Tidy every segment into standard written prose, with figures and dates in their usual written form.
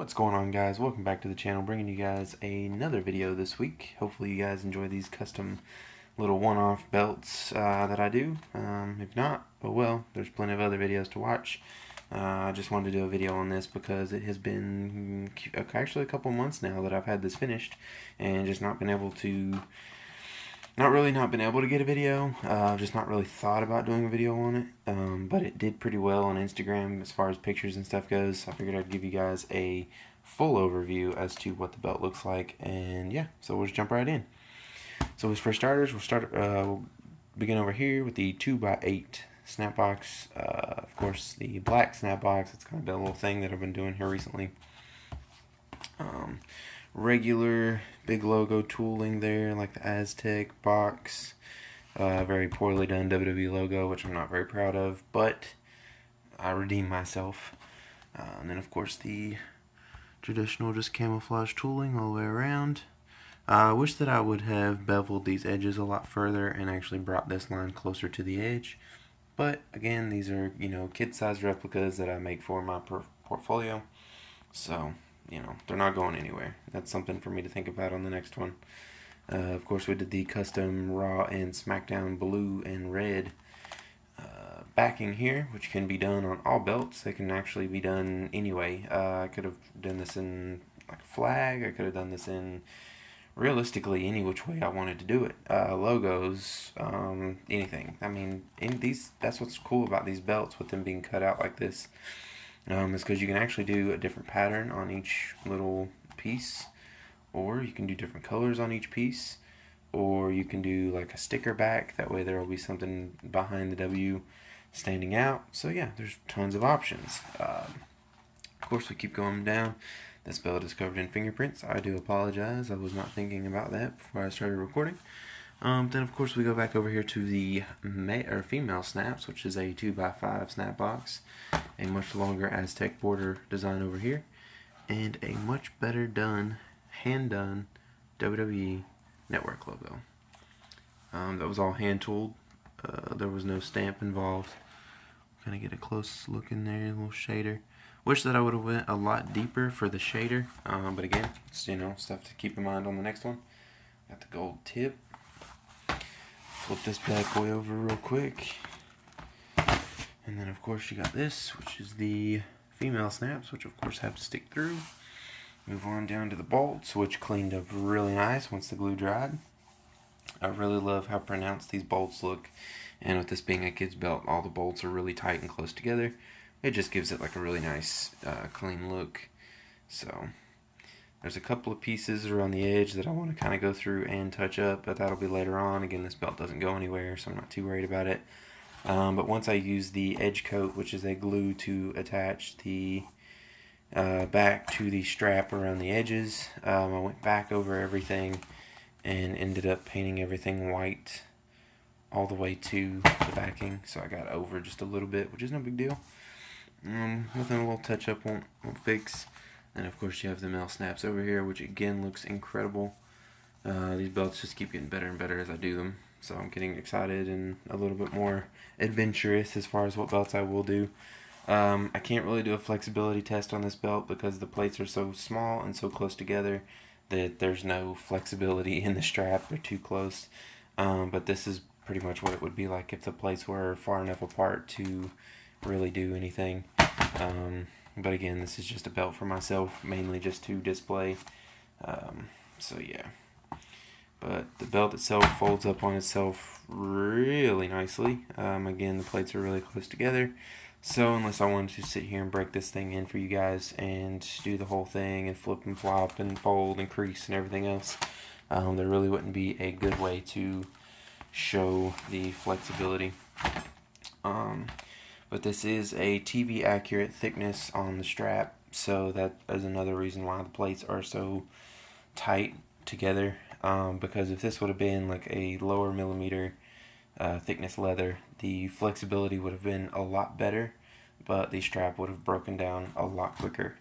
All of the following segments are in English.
What's going on, guys? Welcome back to the channel, bringing you guys another video this week. Hopefully you guys enjoy these custom little one-off belts that I do. If not, oh well, there's plenty of other videos to watch. I just wanted to do a video on this because it has been actually a couple months now that I've had this finished and just not been able to not been able to get a video. Just not really thought about doing a video on it. But it did pretty well on Instagram as far as pictures and stuff goes. I figured I'd give you guys a full overview as to what the belt looks like. And yeah, so we'll just jump right in. So as for starters, we'll begin over here with the 2x8 snap box. Of course, the black snap box. It's kind of a little thing that I've been doing here recently. Regular big logo tooling there, like the Aztec box. Very poorly done WWE logo, which I'm not very proud of, but I redeemed myself. And then of course the traditional just camouflage tooling all the way around. I wish that I would have beveled these edges a lot further and actually brought this line closer to the edge. But again, these are, kid-sized replicas that I make for my portfolio. So, they're not going anywhere. That's something for me to think about on the next one. Of course, we did the custom Raw and SmackDown blue and red backing here, which can be done on all belts. They can actually be done anyway. I could have done this in like a flag. I could have done this in realistically any which way I wanted to do it. Logos, anything. I mean, that's what's cool about these belts with them being cut out like this. Is because you can actually do a different pattern on each little piece, or you can do different colors on each piece, or you can do like a sticker back. That way there will be something behind the W standing out. So yeah, there's tons of options. Of course, we keep going down. This belt is covered in fingerprints. I do apologize. I was not thinking about that before I started recording. Then of course we go back over here to the female snaps, which is a 2x5 snap box, a much longer Aztec border design over here, and a much better done, hand done WWE network logo. That was all hand tooled. There was no stamp involved. Kind of get a close look in there, a little shader. Wish that I would have went a lot deeper for the shader, but again, it's stuff to keep in mind on the next one. Got the gold tip. Flip this bad boy over real quick. And then of course you got this, which is the female snaps, which of course have to stick through. Move on down to the bolts, which cleaned up really nice once the glue dried. I really love how pronounced these bolts look. And with this being a kid's belt, all the bolts are really tight and close together. It just gives it like a really nice, clean look. So there's a couple of pieces around the edge that I want to kind of go through and touch up, but that'll be later on. Again, this belt doesn't go anywhere, so I'm not too worried about it. But once I use the edge coat, which is a glue to attach the back to the strap around the edges, I went back over everything and ended up painting everything white all the way to the backing. So I got over just a little bit, which is no big deal. Nothing a little touch up won't fix. And of course you have the male snaps over here, which again looks incredible. These belts just keep getting better and better as I do them. So I'm getting excited and a little bit more adventurous as far as what belts I will do. I can't really do a flexibility test on this belt because the plates are so small and so close together that there's no flexibility in the strap. They're too close. But this is pretty much what it would be like if the plates were far enough apart to really do anything. But again, this is just a belt for myself, mainly just to display. So yeah. But the belt itself folds up on itself really nicely. Again, the plates are really close together. So unless I wanted to sit here and break this thing in for you guys and do the whole thing and flip and flop and fold and crease and everything else, there really wouldn't be a good way to show the flexibility. But this is a TV accurate thickness on the strap, so that is another reason why the plates are so tight together. Because if this would have been like a lower millimeter thickness leather, the flexibility would have been a lot better, but the strap would have broken down a lot quicker.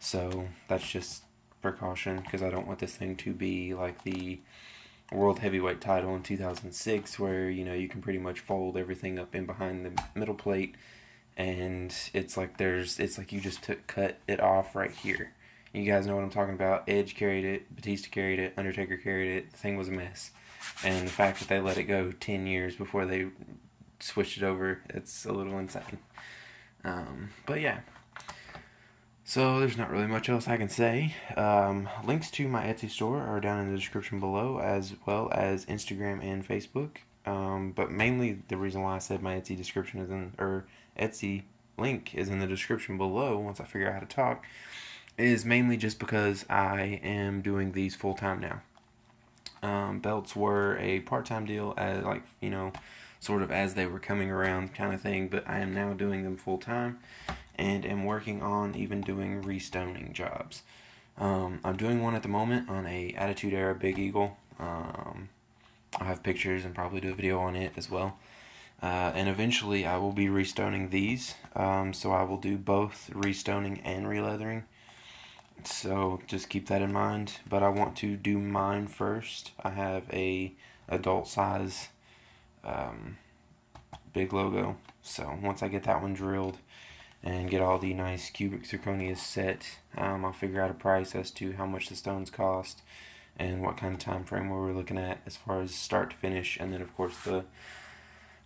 So that's just precaution, because I don't want this thing to be like the World Heavyweight title in 2006, where you can pretty much fold everything up in behind the middle plate, and it's like you just cut it off right here. You guys know what I'm talking about. Edge carried it, Batista carried it, Undertaker carried it. The thing was a mess. And the fact that they let it go 10 years before they switched it over, it's a little insane. But yeah. So there's not really much else I can say. Links to my Etsy store are down in the description below, as well as Instagram and Facebook. But mainly the reason why I said my Etsy description is in, or Etsy link is in the description below once I figure out how to talk, is mainly just because I am doing these full time now. Belts were a part-time deal, as like, sort of as they were coming around kind of thing, but I am now doing them full-time and am working on even doing restoning jobs. I'm doing one at the moment on a Attitude Era Big Eagle. I'll have pictures and probably do a video on it as well. And eventually I will be restoning these, so I will do both restoning and releathering. So just keep that in mind. But I want to do mine first. I have a adult size big logo. So once I get that one drilled and get all the nice cubic zirconia set, I'll figure out a price as to how much the stones cost and what kind of time frame we're looking at as far as start to finish. And then of course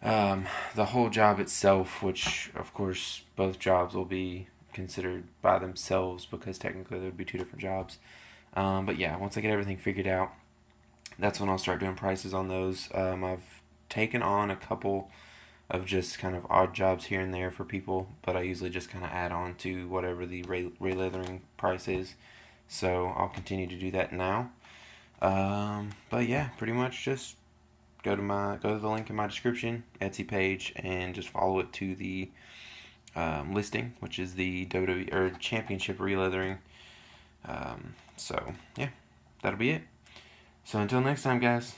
the whole job itself, which of course both jobs will be considered by themselves because technically there would be two different jobs. But yeah, once I get everything figured out, that's when I'll start doing prices on those. I've taken on a couple of just kind of odd jobs here and there for people, but I usually just kind of add on to whatever the releathering price is. So I'll continue to do that now. But yeah, pretty much just go to the link in my description, Etsy page, and just follow it to the listing, which is the WWE or Championship releathering. So yeah, that'll be it. So until next time, guys,